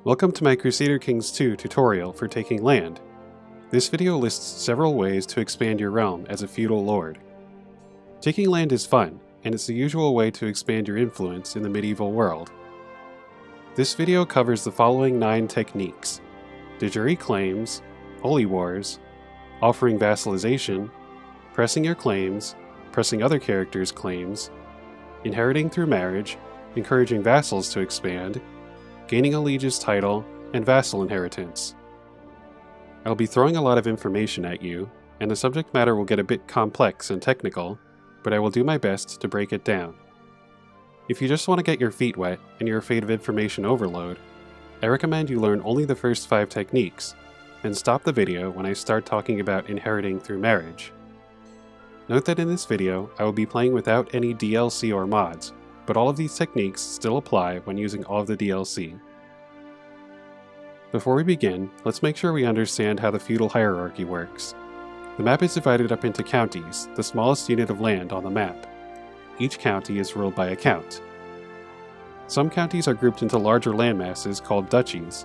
Welcome to my Crusader Kings 2 tutorial for taking land. This video lists several ways to expand your realm as a feudal lord. Taking land is fun, and it's the usual way to expand your influence in the medieval world. This video covers the following 9 techniques: de jure claims, holy wars, offering vassalization, pressing your claims, pressing other characters' claims, inheriting through marriage, encouraging vassals to expand, gaining a liege's title, and vassal inheritance. I'll be throwing a lot of information at you, and the subject matter will get a bit complex and technical, but I will do my best to break it down. If you just want to get your feet wet and you're afraid of information overload, I recommend you learn only the first 5 techniques, and stop the video when I start talking about inheriting through marriage. Note that in this video, I will be playing without any DLC or mods, but all of these techniques still apply when using all of the DLC. Before we begin, let's make sure we understand how the feudal hierarchy works. The map is divided up into counties, the smallest unit of land on the map. Each county is ruled by a count. Some counties are grouped into larger landmasses called duchies.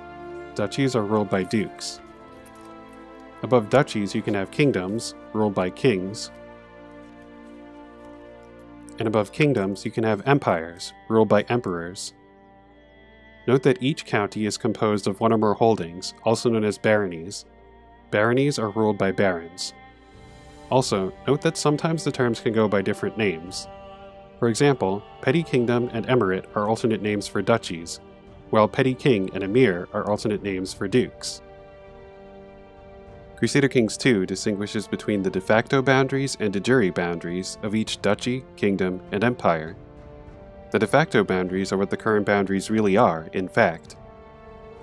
Duchies are ruled by dukes. Above duchies you can have kingdoms, ruled by kings. And above kingdoms you can have empires, ruled by emperors. Note that each county is composed of one or more holdings, also known as baronies. Baronies are ruled by barons. Also, note that sometimes the terms can go by different names. For example, petty kingdom and emirate are alternate names for duchies, while petty king and emir are alternate names for dukes. Crusader Kings 2 distinguishes between the de facto boundaries and de jure boundaries of each duchy, kingdom, and empire. The de facto boundaries are what the current boundaries really are, in fact.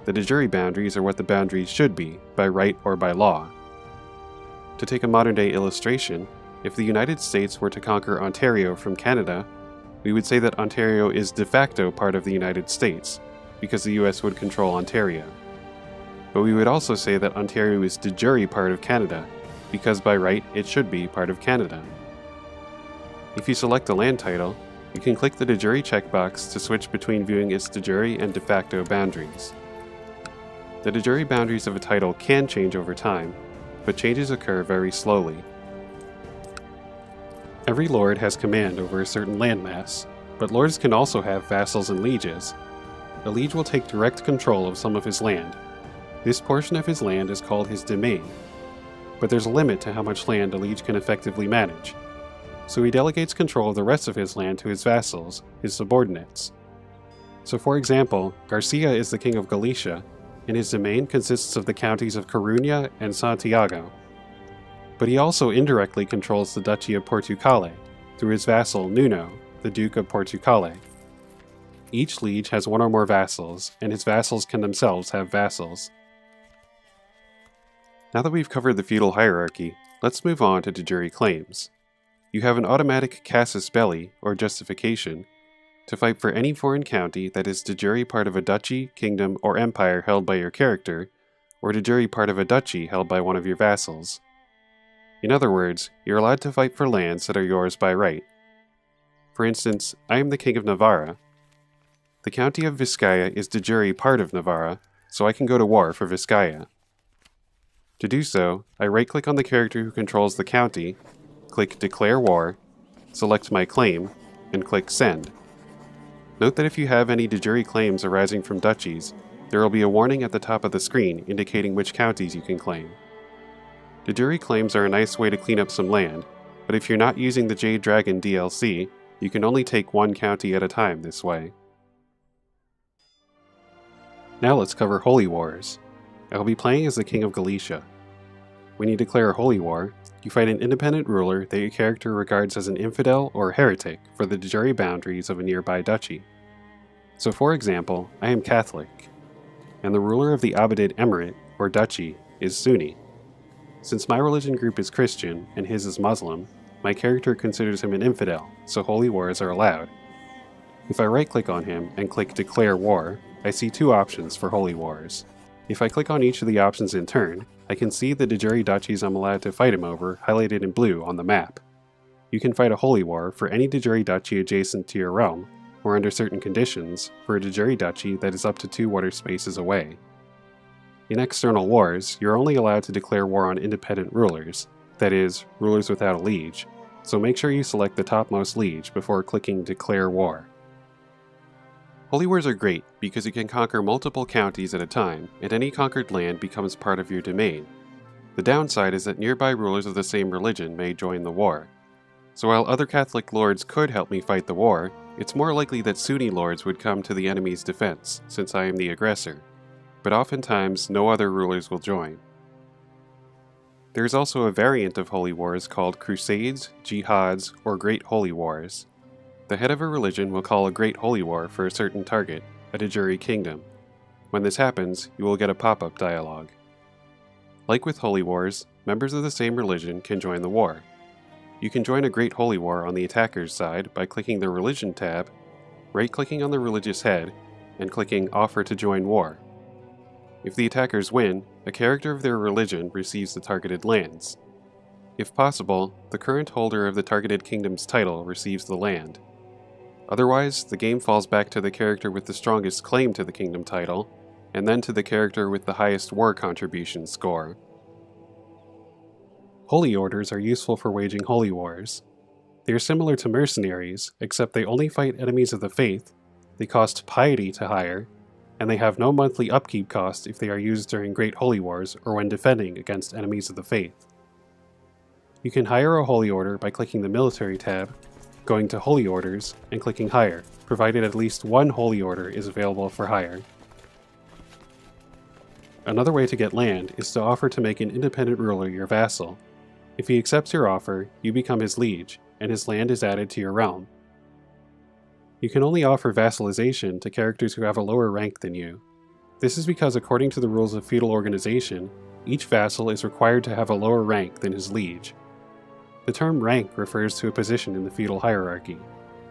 The de jure boundaries are what the boundaries should be, by right or by law. To take a modern-day illustration, if the United States were to conquer Ontario from Canada, we would say that Ontario is de facto part of the United States, because the US would control Ontario. But we would also say that Ontario is de jure part of Canada, because by right it should be part of Canada. If you select a land title, you can click the de jure checkbox to switch between viewing its de jure and de facto boundaries. The de jure boundaries of a title can change over time, but changes occur very slowly. Every lord has command over a certain landmass, but lords can also have vassals and lieges. A liege will take direct control of some of his land. This portion of his land is called his domain, but there's a limit to how much land a liege can effectively manage, so he delegates control of the rest of his land to his vassals, his subordinates. So for example, Garcia is the king of Galicia, and his domain consists of the counties of Coruña and Santiago. But he also indirectly controls the Duchy of Portucale, through his vassal Nuno, the Duke of Portucale. Each liege has one or more vassals, and his vassals can themselves have vassals. Now that we've covered the feudal hierarchy, let's move on to de jure claims. You have an automatic casus belli, or justification, to fight for any foreign county that is de jure part of a duchy, kingdom, or empire held by your character, or de jure part of a duchy held by one of your vassals. In other words, you're allowed to fight for lands that are yours by right. For instance, I am the king of Navarra. The county of Vizcaya is de jure part of Navarra, so I can go to war for Vizcaya. To do so, I right-click on the character who controls the county, click Declare War, select my claim, and click Send. Note that if you have any de jure claims arising from duchies, there will be a warning at the top of the screen indicating which counties you can claim. De jure claims are a nice way to clean up some land, but if you're not using the Jade Dragon DLC, you can only take one county at a time this way. Now let's cover Holy Wars. I will be playing as the King of Galicia. When you declare a holy war, you fight an independent ruler that your character regards as an infidel or heretic for the de jure boundaries of a nearby duchy. So for example, I am Catholic, and the ruler of the Abadid Emirate, or duchy, is Sunni. Since my religion group is Christian and his is Muslim, my character considers him an infidel, so holy wars are allowed. If I right-click on him and click Declare War, I see 2 options for holy wars. If I click on each of the options in turn, I can see the de jure duchies I'm allowed to fight him over highlighted in blue on the map. You can fight a holy war for any de jure duchy adjacent to your realm, or under certain conditions, for a Dejuri duchy that is up to 2 water spaces away. In external wars, you're only allowed to declare war on independent rulers, that is, rulers without a liege, so make sure you select the topmost liege before clicking Declare War. Holy Wars are great because you can conquer multiple counties at a time, and any conquered land becomes part of your domain. The downside is that nearby rulers of the same religion may join the war. So while other Catholic lords could help me fight the war, it's more likely that Sunni lords would come to the enemy's defense, since I am the aggressor. But oftentimes, no other rulers will join. There is also a variant of Holy Wars called Crusades, Jihads, or Great Holy Wars. The head of a religion will call a Great Holy War for a certain target, a Dejuri kingdom. When this happens, you will get a pop-up dialogue. Like with Holy Wars, members of the same religion can join the war. You can join a Great Holy War on the attacker's side by clicking the Religion tab, right-clicking on the religious head, and clicking Offer to Join War. If the attackers win, a character of their religion receives the targeted lands. If possible, the current holder of the targeted kingdom's title receives the land. Otherwise, the game falls back to the character with the strongest claim to the kingdom title, and then to the character with the highest war contribution score. Holy Orders are useful for waging holy wars. They are similar to mercenaries, except they only fight enemies of the faith, they cost piety to hire, and they have no monthly upkeep cost if they are used during Great Holy Wars or when defending against enemies of the faith. You can hire a Holy Order by clicking the Military tab, going to Holy Orders, and clicking Hire, provided at least one Holy Order is available for hire. Another way to get land is to offer to make an independent ruler your vassal. If he accepts your offer, you become his liege, and his land is added to your realm. You can only offer vassalization to characters who have a lower rank than you. This is because according to the rules of feudal organization, each vassal is required to have a lower rank than his liege. The term rank refers to a position in the feudal hierarchy.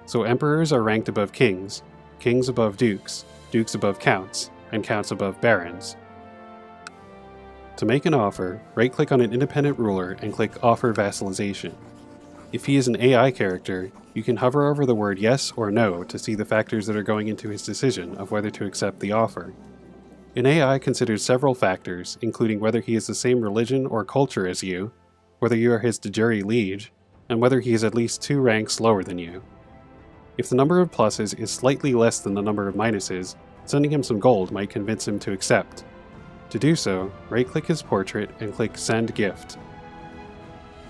So emperors are ranked above kings, kings above dukes, dukes above counts, and counts above barons. To make an offer, right-click on an independent ruler and click Offer Vassalization. If he is an AI character, you can hover over the word yes or no to see the factors that are going into his decision of whether to accept the offer. An AI considers several factors, including whether he is the same religion or culture as you, whether you are his Dejuri liege, and whether he is at least 2 ranks lower than you. If the number of pluses is slightly less than the number of minuses, sending him some gold might convince him to accept. To do so, right-click his portrait and click Send Gift.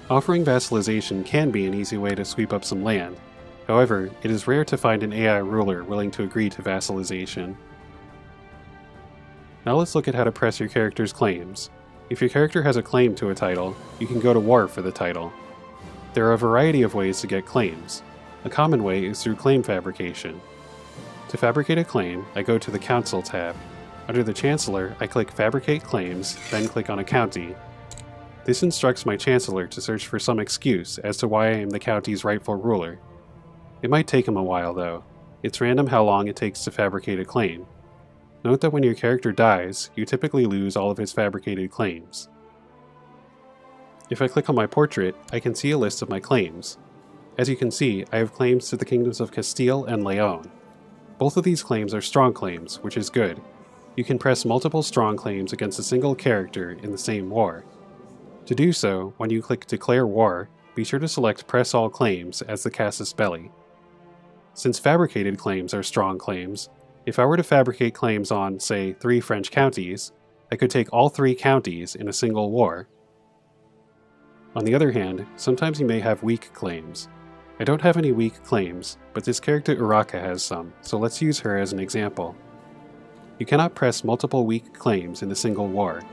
Offering vassalization can be an easy way to sweep up some land. However, it is rare to find an AI ruler willing to agree to vassalization. Now let's look at how to press your character's claims. If your character has a claim to a title, you can go to war for the title. There are a variety of ways to get claims. A common way is through claim fabrication. To fabricate a claim, I go to the Council tab. Under the Chancellor, I click Fabricate Claims, then click on a county. This instructs my Chancellor to search for some excuse as to why I am the county's rightful ruler. It might take him a while though. It's random how long it takes to fabricate a claim. Note that when your character dies, you typically lose all of his fabricated claims. If I click on my portrait, I can see a list of my claims. As you can see, I have claims to the kingdoms of Castile and Leon. Both of these claims are strong claims, which is good. You can press multiple strong claims against a single character in the same war. To do so, when you click Declare War, be sure to select Press All Claims as the casus belli. Since fabricated claims are strong claims, if I were to fabricate claims on, say, 3 French counties, I could take all 3 counties in a single war. On the other hand, sometimes you may have weak claims. I don't have any weak claims, but this character Uraka has some, so let's use her as an example. You cannot press multiple weak claims in a single war.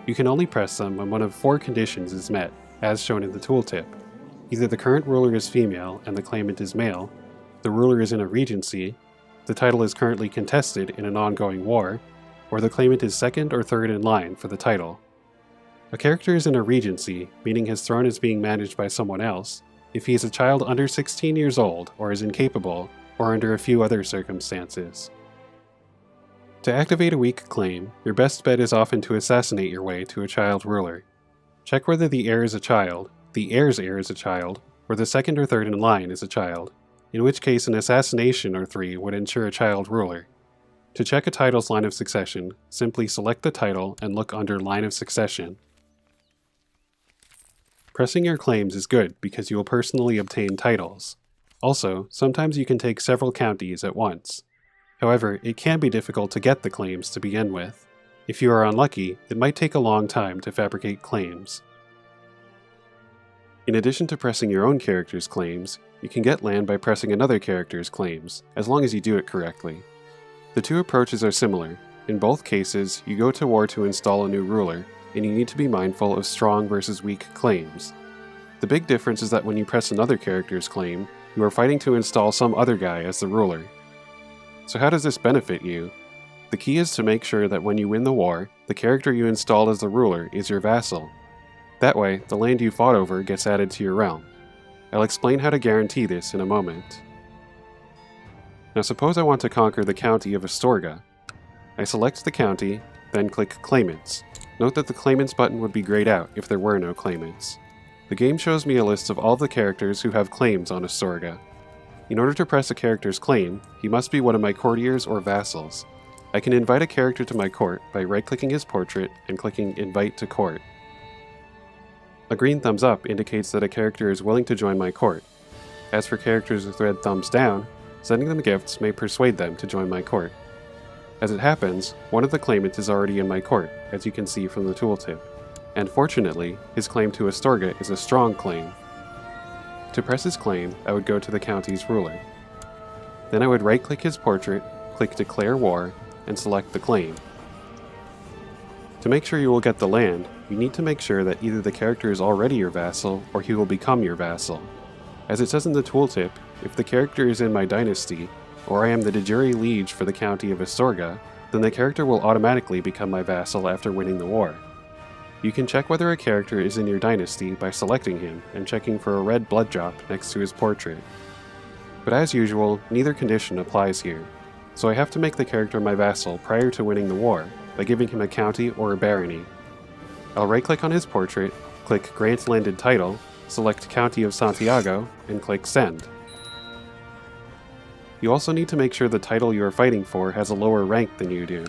You can only press them when one of 4 conditions is met, as shown in the tooltip. Either the current ruler is female and the claimant is male, the ruler is in a regency, the title is currently contested in an ongoing war, or the claimant is 2nd or 3rd in line for the title. A character is in a regency, meaning his throne is being managed by someone else, if he is a child under 16 years old or is incapable, or under a few other circumstances. To activate a weak claim, your best bet is often to assassinate your way to a child ruler. Check whether the heir is a child, the heir's heir is a child, or the 2nd or 3rd in line is a child. in which case an assassination or 3 would ensure a child ruler. To check a title's line of succession, simply select the title and look under Line of Succession. Pressing your claims is good because you will personally obtain titles. Also, sometimes you can take several counties at once. However, it can be difficult to get the claims to begin with. If you are unlucky, it might take a long time to fabricate claims. In addition to pressing your own character's claims, you can get land by pressing another character's claims, as long as you do it correctly. The two approaches are similar. In both cases, you go to war to install a new ruler, and you need to be mindful of strong versus weak claims. The big difference is that when you press another character's claim, you are fighting to install some other guy as the ruler. So how does this benefit you? The key is to make sure that when you win the war, the character you install as the ruler is your vassal. That way, the land you fought over gets added to your realm. I'll explain how to guarantee this in a moment. Now suppose I want to conquer the county of Astorga. I select the county, then click Claimants. Note that the Claimants button would be grayed out if there were no claimants. The game shows me a list of all the characters who have claims on Astorga. In order to press a character's claim, he must be one of my courtiers or vassals. I can invite a character to my court by right-clicking his portrait and clicking Invite to Court. A green thumbs up indicates that a character is willing to join my court. As for characters with red thumbs down, sending them gifts may persuade them to join my court. As it happens, one of the claimants is already in my court, as you can see from the tooltip. And fortunately, his claim to Astorga is a strong claim. To press his claim, I would go to the county's ruler. Then I would right-click his portrait, click Declare War, and select the claim. To make sure you will get the land, you need to make sure that either the character is already your vassal, or he will become your vassal. As it says in the tooltip, if the character is in my dynasty, or I am the de jure liege for the county of Astorga, then the character will automatically become my vassal after winning the war. You can check whether a character is in your dynasty by selecting him and checking for a red blood drop next to his portrait. But as usual, neither condition applies here, so I have to make the character my vassal prior to winning the war by giving him a county or a barony. I'll right-click on his portrait, click Grant Landed Title, select County of Santiago, and click Send. You also need to make sure the title you are fighting for has a lower rank than you do.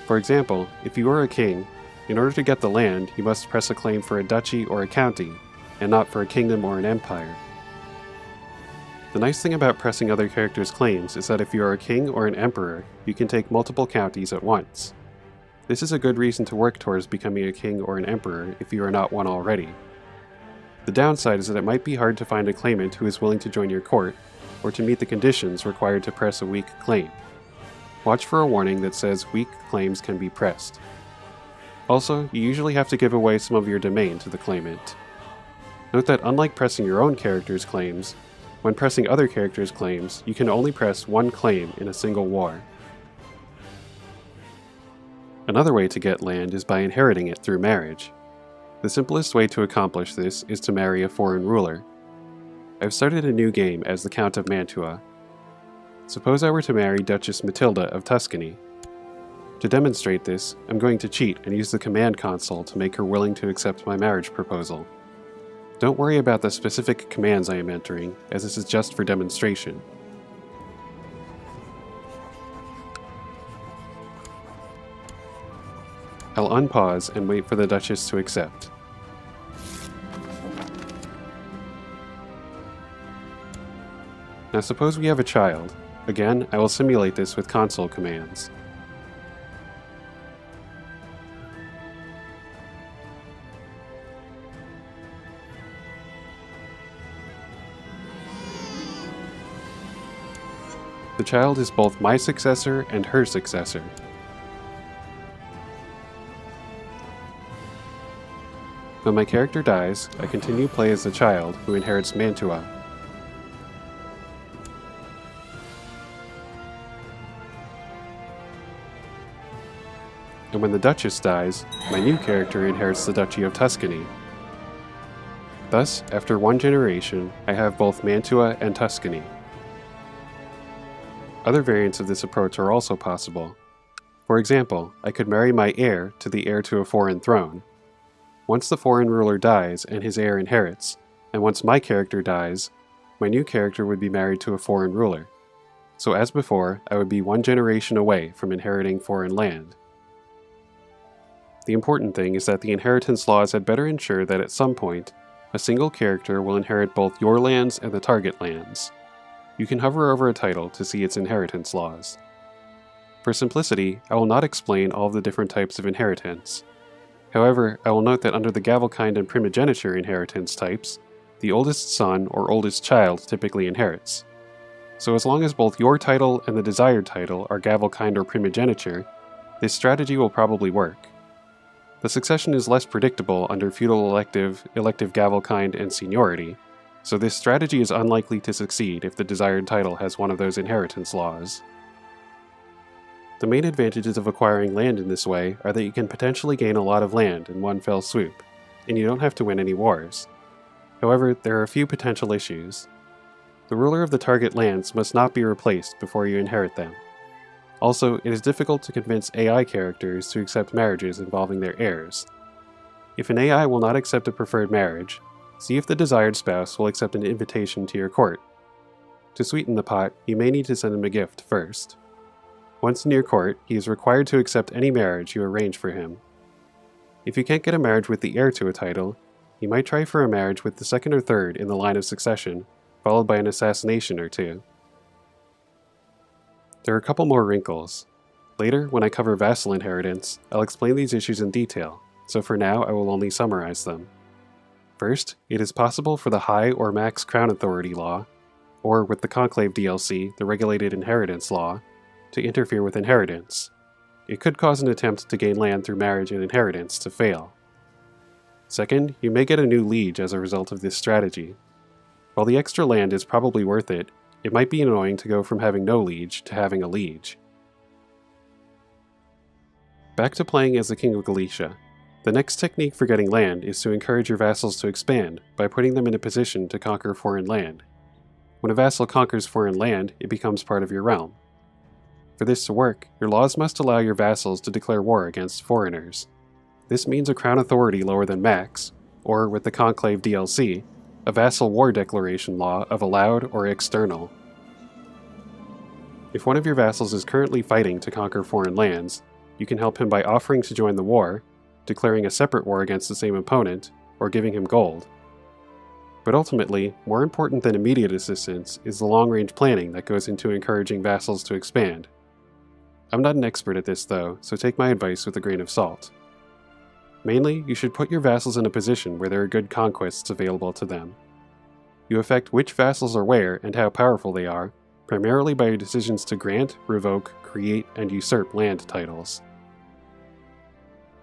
For example, if you are a king, in order to get the land, you must press a claim for a duchy or a county, and not for a kingdom or an empire. The nice thing about pressing other characters' claims is that if you are a king or an emperor, you can take multiple counties at once. This is a good reason to work towards becoming a king or an emperor if you are not one already. The downside is that it might be hard to find a claimant who is willing to join your court, or to meet the conditions required to press a weak claim. Watch for a warning that says weak claims can be pressed. Also, you usually have to give away some of your domain to the claimant. Note that unlike pressing your own character's claims, when pressing other characters' claims, you can only press one claim in a single war. Another way to get land is by inheriting it through marriage. The simplest way to accomplish this is to marry a foreign ruler. I've started a new game as the Count of Mantua. Suppose I were to marry Duchess Matilda of Tuscany. To demonstrate this, I'm going to cheat and use the command console to make her willing to accept my marriage proposal. Don't worry about the specific commands I am entering, as this is just for demonstration. I'll unpause and wait for the Duchess to accept. Now suppose we have a child. Again, I will simulate this with console commands. The child is both my successor and her successor. When my character dies, I continue play as the child who inherits Mantua. And when the Duchess dies, my new character inherits the Duchy of Tuscany. Thus, after one generation, I have both Mantua and Tuscany. Other variants of this approach are also possible. For example, I could marry my heir to the heir to a foreign throne. Once the foreign ruler dies and his heir inherits, and once my character dies, my new character would be married to a foreign ruler. So as before, I would be one generation away from inheriting foreign land. The important thing is that the inheritance laws had better ensure that at some point, a single character will inherit both your lands and the target lands. You can hover over a title to see its inheritance laws. For simplicity, I will not explain all of the different types of inheritance. However, I will note that under the Gavelkind and Primogeniture inheritance types, the oldest son or oldest child typically inherits. So as long as both your title and the desired title are Gavelkind or Primogeniture, this strategy will probably work. The succession is less predictable under feudal elective Gavelkind, and seniority, so this strategy is unlikely to succeed if the desired title has one of those inheritance laws. The main advantages of acquiring land in this way are that you can potentially gain a lot of land in one fell swoop, and you don't have to win any wars. However, there are a few potential issues. The ruler of the target lands must not be replaced before you inherit them. Also, it is difficult to convince AI characters to accept marriages involving their heirs. If an AI will not accept a preferred marriage, see if the desired spouse will accept an invitation to your court. To sweeten the pot, you may need to send him a gift first. Once in your court, he is required to accept any marriage you arrange for him. If you can't get a marriage with the heir to a title, you might try for a marriage with the second or third in the line of succession, followed by an assassination or two. There are a couple more wrinkles. Later, when I cover vassal inheritance, I'll explain these issues in detail, so for now I will only summarize them. First, it is possible for the High or Max Crown Authority law, or with the Conclave DLC, the Regulated Inheritance law, to interfere with inheritance. It could cause an attempt to gain land through marriage and inheritance to fail. Second, you may get a new liege as a result of this strategy. While the extra land is probably worth it, it might be annoying to go from having no liege to having a liege. Back to playing as the King of Galicia. The next technique for getting land is to encourage your vassals to expand by putting them in a position to conquer foreign land. When a vassal conquers foreign land, it becomes part of your realm. For this to work, your laws must allow your vassals to declare war against foreigners. This means a crown authority lower than max, or with the Conclave DLC, a vassal war declaration law of allowed or external. If one of your vassals is currently fighting to conquer foreign lands, you can help him by offering to join the war, declaring a separate war against the same opponent, or giving him gold. But ultimately, more important than immediate assistance is the long-range planning that goes into encouraging vassals to expand. I'm not an expert at this though, so take my advice with a grain of salt. Mainly, you should put your vassals in a position where there are good conquests available to them. You affect which vassals are where and how powerful they are, primarily by your decisions to grant, revoke, create, and usurp land titles.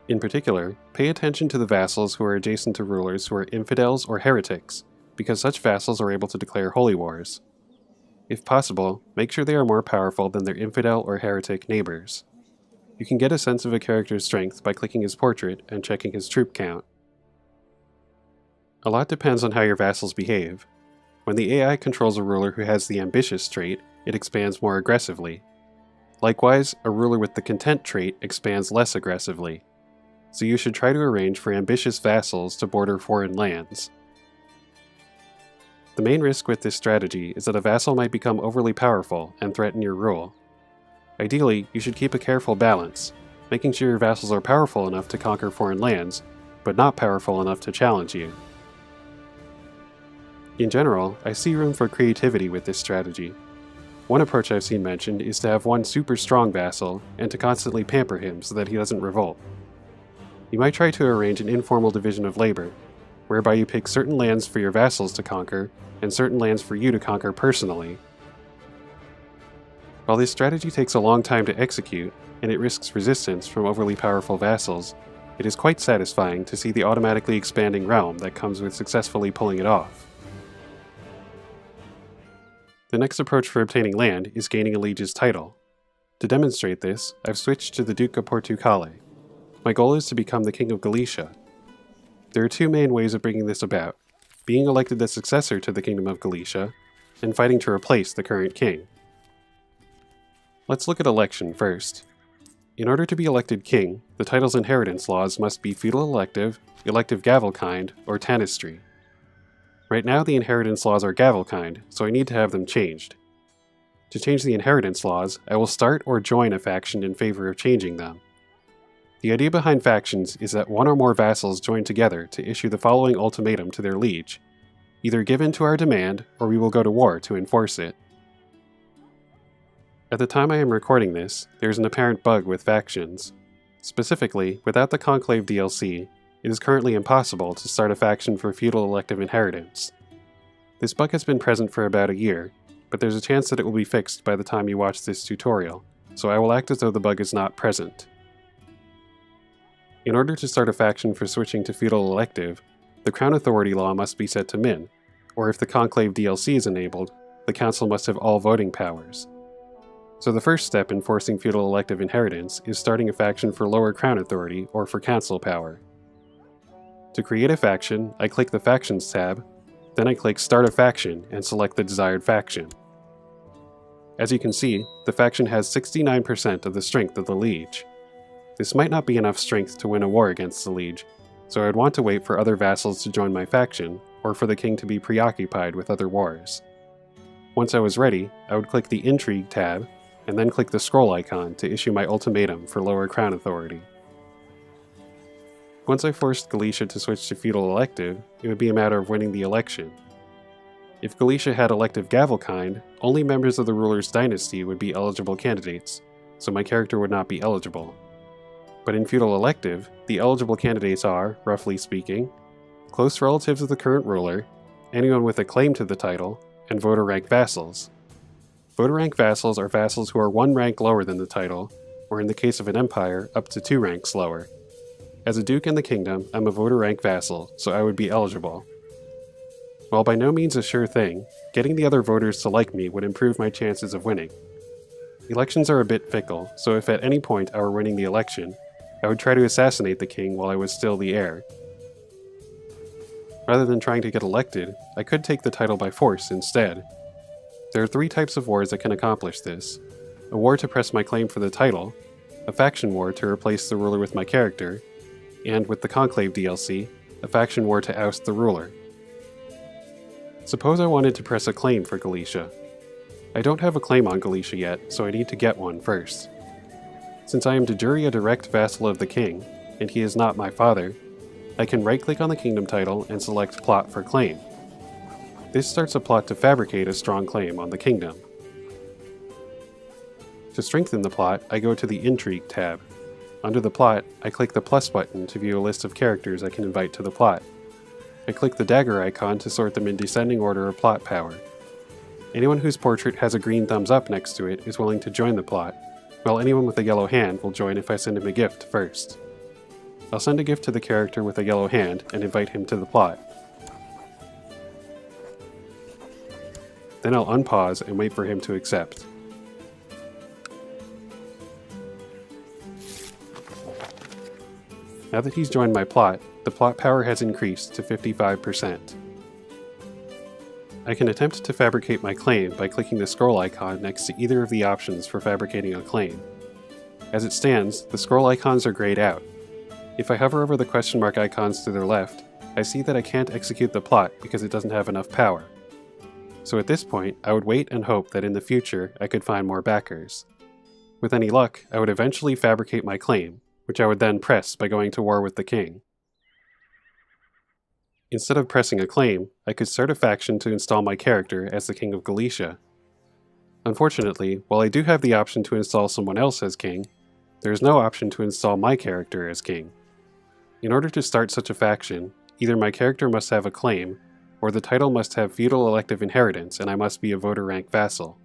In particular, pay attention to the vassals who are adjacent to rulers who are infidels or heretics, because such vassals are able to declare holy wars. If possible, make sure they are more powerful than their infidel or heretic neighbors. You can get a sense of a character's strength by clicking his portrait and checking his troop count. A lot depends on how your vassals behave. When the AI controls a ruler who has the ambitious trait, it expands more aggressively. Likewise, a ruler with the content trait expands less aggressively. So you should try to arrange for ambitious vassals to border foreign lands. The main risk with this strategy is that a vassal might become overly powerful and threaten your rule. Ideally, you should keep a careful balance, making sure your vassals are powerful enough to conquer foreign lands, but not powerful enough to challenge you. In general, I see room for creativity with this strategy. One approach I've seen mentioned is to have one super strong vassal and to constantly pamper him so that he doesn't revolt. You might try to arrange an informal division of labor, whereby you pick certain lands for your vassals to conquer and certain lands for you to conquer personally. While this strategy takes a long time to execute, and it risks resistance from overly powerful vassals, it is quite satisfying to see the automatically expanding realm that comes with successfully pulling it off. The next approach for obtaining land is gaining a liege's title. To demonstrate this, I've switched to the Duke of Portucale. My goal is to become the King of Galicia. There are two main ways of bringing this about: being elected the successor to the Kingdom of Galicia, and fighting to replace the current king. Let's look at election first. In order to be elected king, the title's inheritance laws must be feudal elective Gavelkind, or Tanistry. Right now the inheritance laws are gavelkind, so I need to have them changed. To change the inheritance laws, I will start or join a faction in favor of changing them. The idea behind factions is that one or more vassals join together to issue the following ultimatum to their liege: either give in to our demand, or we will go to war to enforce it. At the time I am recording this, there is an apparent bug with factions. Specifically, without the Conclave DLC, it is currently impossible to start a faction for feudal elective inheritance. This bug has been present for about a year, but there's a chance that it will be fixed by the time you watch this tutorial, so I will act as though the bug is not present. In order to start a faction for switching to feudal elective, the Crown Authority law must be set to min, or if the Conclave DLC is enabled, the Council must have all voting powers. So the first step in forcing feudal elective inheritance is starting a faction for lower Crown Authority or for Council power. To create a faction, I click the Factions tab, then I click Start a Faction and select the desired faction. As you can see, the faction has 69% of the strength of the liege. This might not be enough strength to win a war against the liege, so I would want to wait for other vassals to join my faction, or for the king to be preoccupied with other wars. Once I was ready, I would click the Intrigue tab, and then click the scroll icon to issue my ultimatum for lower Crown Authority. Once I forced Galicia to switch to feudal elective, it would be a matter of winning the election. If Galicia had elective gavelkind, only members of the ruler's dynasty would be eligible candidates, so my character would not be eligible. But in feudal elective, the eligible candidates are, roughly speaking, close relatives of the current ruler, anyone with a claim to the title, and voter rank vassals. Voter rank vassals are vassals who are one rank lower than the title, or in the case of an empire, up to 2 ranks lower. As a duke in the kingdom, I'm a voter rank vassal, so I would be eligible. While by no means a sure thing, getting the other voters to like me would improve my chances of winning. Elections are a bit fickle, so if at any point I were winning the election, I would try to assassinate the king while I was still the heir. Rather than trying to get elected, I could take the title by force instead. There are 3 types of wars that can accomplish this: a war to press my claim for the title, a faction war to replace the ruler with my character, and with the Conclave DLC, a faction war to oust the ruler. Suppose I wanted to press a claim for Galicia. I don't have a claim on Galicia yet, so I need to get one first. Since I am de jure a direct vassal of the king, and he is not my father, I can right-click on the kingdom title and select Plot for Claim. This starts a plot to fabricate a strong claim on the kingdom. To strengthen the plot, I go to the Intrigue tab. Under the plot, I click the plus button to view a list of characters I can invite to the plot. I click the dagger icon to sort them in descending order of plot power. Anyone whose portrait has a green thumbs up next to it is willing to join the plot, while anyone with a yellow hand will join if I send him a gift first. I'll send a gift to the character with a yellow hand and invite him to the plot. Then I'll unpause and wait for him to accept. Now that he's joined my plot, the plot power has increased to 55%. I can attempt to fabricate my claim by clicking the scroll icon next to either of the options for fabricating a claim. As it stands, the scroll icons are grayed out. If I hover over the question mark icons to their left, I see that I can't execute the plot because it doesn't have enough power. So at this point, I would wait and hope that in the future I could find more backers. With any luck, I would eventually fabricate my claim, which I would then press by going to war with the king. Instead of pressing a claim, I could start a faction to install my character as the King of Galicia. Unfortunately, while I do have the option to install someone else as king, there is no option to install my character as king. In order to start such a faction, either my character must have a claim, or the title must have feudal elective inheritance and I must be a voter rank vassal.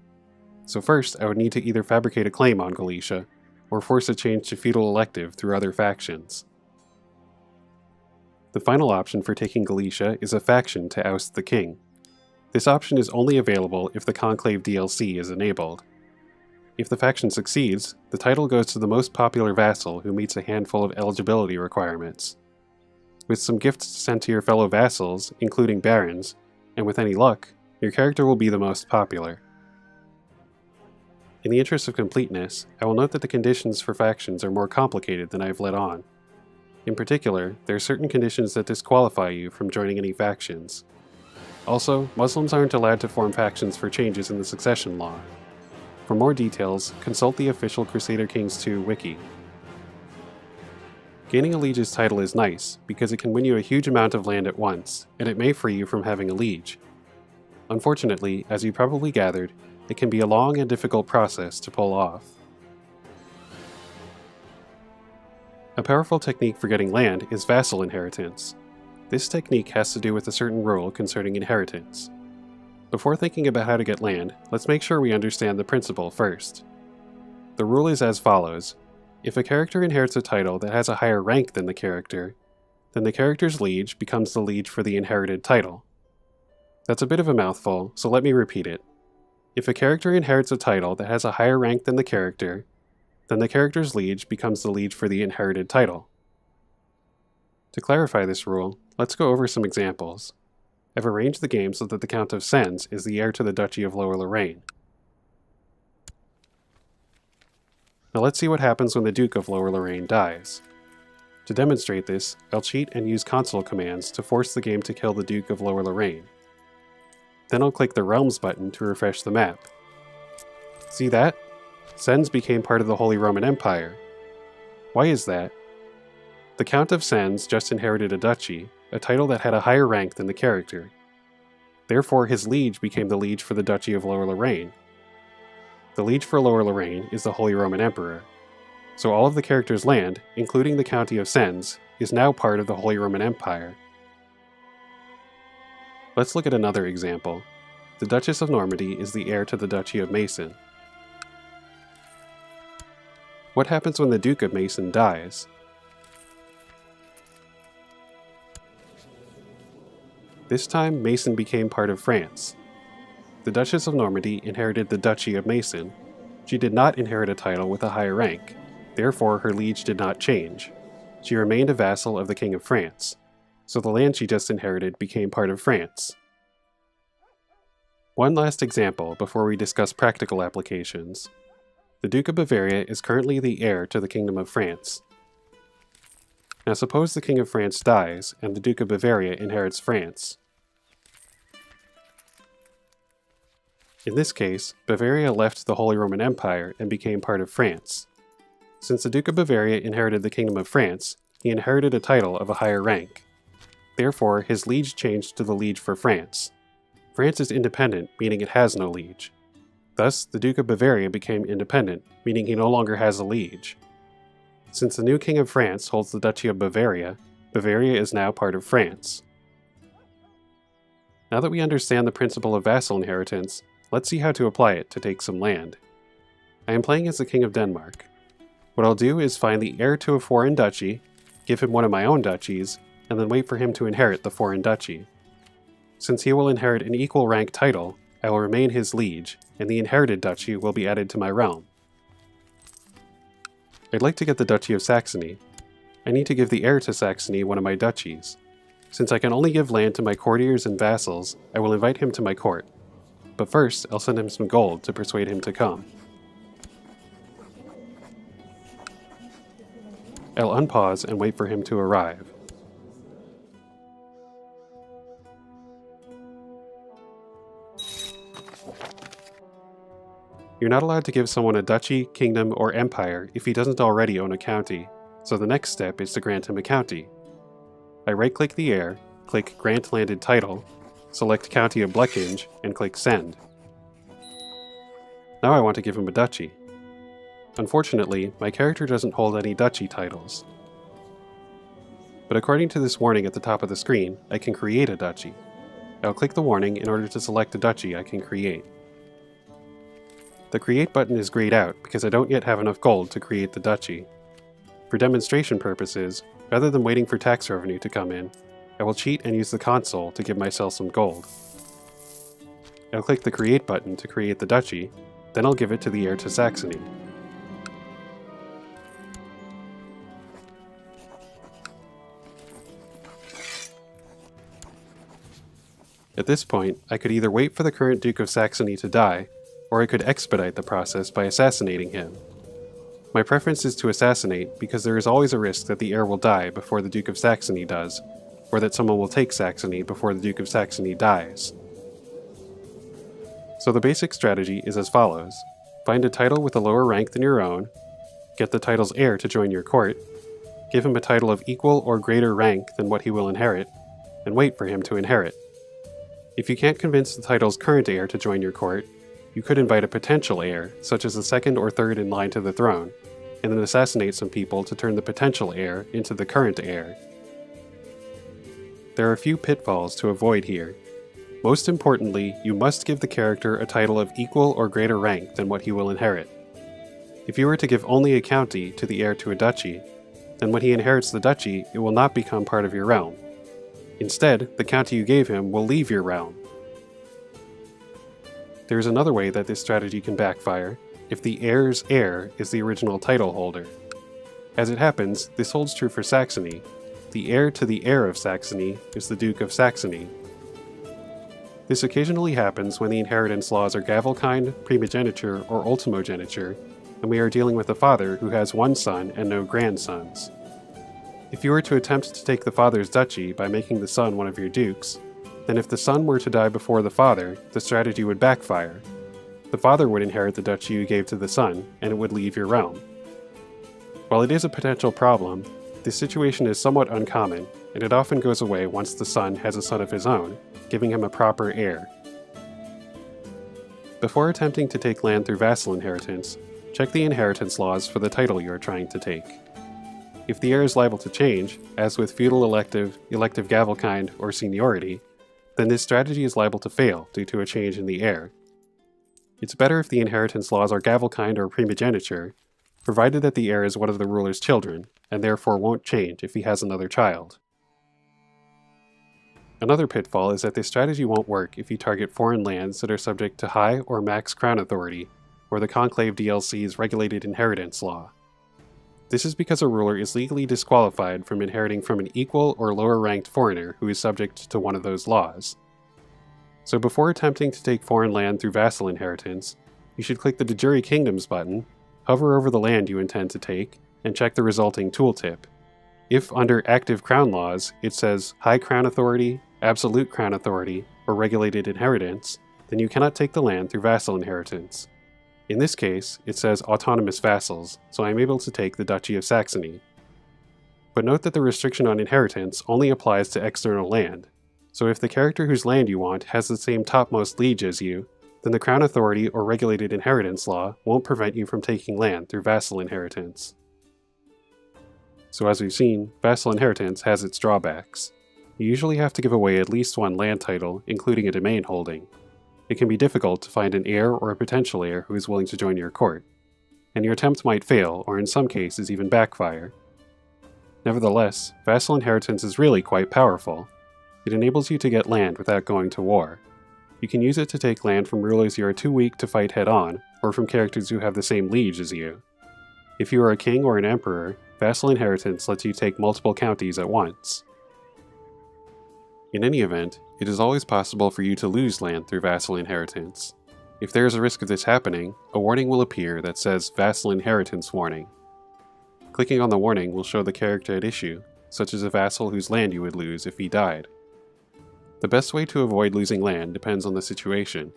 So first, I would need to either fabricate a claim on Galicia, or force a change to feudal elective through other factions. The final option for taking Galicia is a faction to oust the king. This option is only available if the Conclave DLC is enabled. If the faction succeeds, the title goes to the most popular vassal who meets a handful of eligibility requirements. With some gifts sent to your fellow vassals, including barons, and with any luck, your character will be the most popular. In the interest of completeness, I will note that the conditions for factions are more complicated than I have let on. In particular, there are certain conditions that disqualify you from joining any factions. Also, Muslims aren't allowed to form factions for changes in the succession law. For more details, consult the official Crusader Kings 2 wiki. Gaining a liege's title is nice, because it can win you a huge amount of land at once, and it may free you from having a liege. Unfortunately, as you probably gathered, it can be a long and difficult process to pull off. A powerful technique for getting land is vassal inheritance. This technique has to do with a certain rule concerning inheritance. Before thinking about how to get land, let's make sure we understand the principle first. The rule is as follows. If a character inherits a title that has a higher rank than the character, then the character's liege becomes the liege for the inherited title. That's a bit of a mouthful, so let me repeat it. If a character inherits a title that has a higher rank than the character, then the character's liege becomes the liege for the inherited title. To clarify this rule, let's go over some examples. I've arranged the game so that the Count of Sens is the heir to the Duchy of Lower Lorraine. Now let's see what happens when the Duke of Lower Lorraine dies. To demonstrate this, I'll cheat and use console commands to force the game to kill the Duke of Lower Lorraine. Then I'll click the Realms button to refresh the map. See that? Sens became part of the Holy Roman Empire. Why is that? The Count of Sens just inherited a duchy, a title that had a higher rank than the character. Therefore, his liege became the liege for the Duchy of Lower Lorraine. The liege for Lower Lorraine is the Holy Roman Emperor. So all of the character's land, including the County of Sens, is now part of the Holy Roman Empire. Let's look at another example. The Duchess of Normandy is the heir to the Duchy of Meissen. What happens when the Duke of Meissen dies? This time, Meissen became part of France. The Duchess of Normandy inherited the Duchy of Meissen. She did not inherit a title with a higher rank, therefore her liege did not change. She remained a vassal of the King of France, so the land she just inherited became part of France. One last example before we discuss practical applications. The Duke of Bavaria is currently the heir to the Kingdom of France. Now suppose the King of France dies, and the Duke of Bavaria inherits France. In this case, Bavaria left the Holy Roman Empire and became part of France. Since the Duke of Bavaria inherited the Kingdom of France, he inherited a title of a higher rank. Therefore, his liege changed to the liege for France. France is independent, meaning it has no liege. Thus, the Duke of Bavaria became independent, meaning he no longer has a liege. Since the new King of France holds the Duchy of Bavaria, Bavaria is now part of France. Now that we understand the principle of vassal inheritance, let's see how to apply it to take some land. I am playing as the King of Denmark. What I'll do is find the heir to a foreign duchy, give him one of my own duchies, and then wait for him to inherit the foreign duchy. Since he will inherit an equal rank title, I will remain his liege, and the inherited duchy will be added to my realm. I'd like to get the Duchy of Saxony. I need to give the heir to Saxony one of my duchies. Since I can only give land to my courtiers and vassals, I will invite him to my court. But first, I'll send him some gold to persuade him to come. I'll unpause and wait for him to arrive. You're not allowed to give someone a duchy, kingdom, or empire if he doesn't already own a county, so the next step is to grant him a county. I right-click the heir, click Grant Landed Title, select County of Blekinge, and click Send. Now I want to give him a duchy. Unfortunately, my character doesn't hold any duchy titles. But according to this warning at the top of the screen, I can create a duchy. I'll click the warning in order to select a duchy I can create. The Create button is grayed out because I don't yet have enough gold to create the duchy. For demonstration purposes, rather than waiting for tax revenue to come in, I will cheat and use the console to give myself some gold. I'll click the Create button to create the duchy, then I'll give it to the heir to Saxony. At this point, I could either wait for the current Duke of Saxony to die, or I could expedite the process by assassinating him. My preference is to assassinate because there is always a risk that the heir will die before the Duke of Saxony does, or that someone will take Saxony before the Duke of Saxony dies. So the basic strategy is as follows. Find a title with a lower rank than your own, get the title's heir to join your court, give him a title of equal or greater rank than what he will inherit, and wait for him to inherit. If you can't convince the title's current heir to join your court, you could invite a potential heir, such as the second or third in line to the throne, and then assassinate some people to turn the potential heir into the current heir. There are a few pitfalls to avoid here. Most importantly, you must give the character a title of equal or greater rank than what he will inherit. If you were to give only a county to the heir to a duchy, then when he inherits the duchy, it will not become part of your realm. Instead, the county you gave him will leave your realm. There is another way that this strategy can backfire, if the heir's heir is the original title holder. As it happens, this holds true for Saxony. The heir to the heir of Saxony is the Duke of Saxony. This occasionally happens when the inheritance laws are gavelkind, primogeniture, or ultimogeniture, and we are dealing with a father who has one son and no grandsons. If you were to attempt to take the father's duchy by making the son one of your dukes, then if the son were to die before the father, the strategy would backfire. The father would inherit the duchy you gave to the son, and it would leave your realm. While it is a potential problem, this situation is somewhat uncommon, and it often goes away once the son has a son of his own, giving him a proper heir. Before attempting to take land through vassal inheritance, check the inheritance laws for the title you are trying to take. If the heir is liable to change, as with feudal elective gavelkind, or seniority, then this strategy is liable to fail due to a change in the heir. It's better if the inheritance laws are gavelkind or primogeniture, provided that the heir is one of the ruler's children, and therefore won't change if he has another child. Another pitfall is that this strategy won't work if you target foreign lands that are subject to high or max crown authority, or the Conclave DLC's regulated inheritance law. This is because a ruler is legally disqualified from inheriting from an equal or lower ranked foreigner who is subject to one of those laws. So before attempting to take foreign land through vassal inheritance, you should click the De Jure Kingdoms button, hover over the land you intend to take, and check the resulting tooltip. If under Active Crown Laws it says High Crown Authority, Absolute Crown Authority, or Regulated Inheritance, then you cannot take the land through vassal inheritance. In this case, it says Autonomous Vassals, so I am able to take the Duchy of Saxony. But note that the restriction on inheritance only applies to external land, so if the character whose land you want has the same topmost liege as you, then the Crown Authority or Regulated Inheritance law won't prevent you from taking land through vassal inheritance. So as we've seen, vassal inheritance has its drawbacks. You usually have to give away at least one land title, including a domain holding. It can be difficult to find an heir or a potential heir who is willing to join your court, and your attempt might fail or in some cases even backfire. Nevertheless, vassal inheritance is really quite powerful. It enables you to get land without going to war. You can use it to take land from rulers you are too weak to fight head-on, or from characters who have the same liege as you. If you are a king or an emperor, vassal inheritance lets you take multiple counties at once. In any event, it is always possible for you to lose land through vassal inheritance. If there is a risk of this happening, a warning will appear that says Vassal Inheritance Warning. Clicking on the warning will show the character at issue, such as a vassal whose land you would lose if he died. The best way to avoid losing land depends on the situation.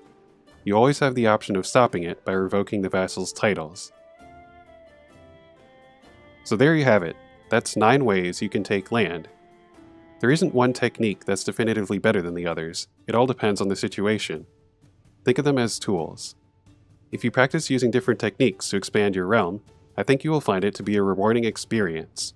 You always have the option of stopping it by revoking the vassal's titles. So there you have it. That's 9 ways you can take land. There isn't one technique that's definitively better than the others. It all depends on the situation. Think of them as tools. If you practice using different techniques to expand your realm, I think you will find it to be a rewarding experience.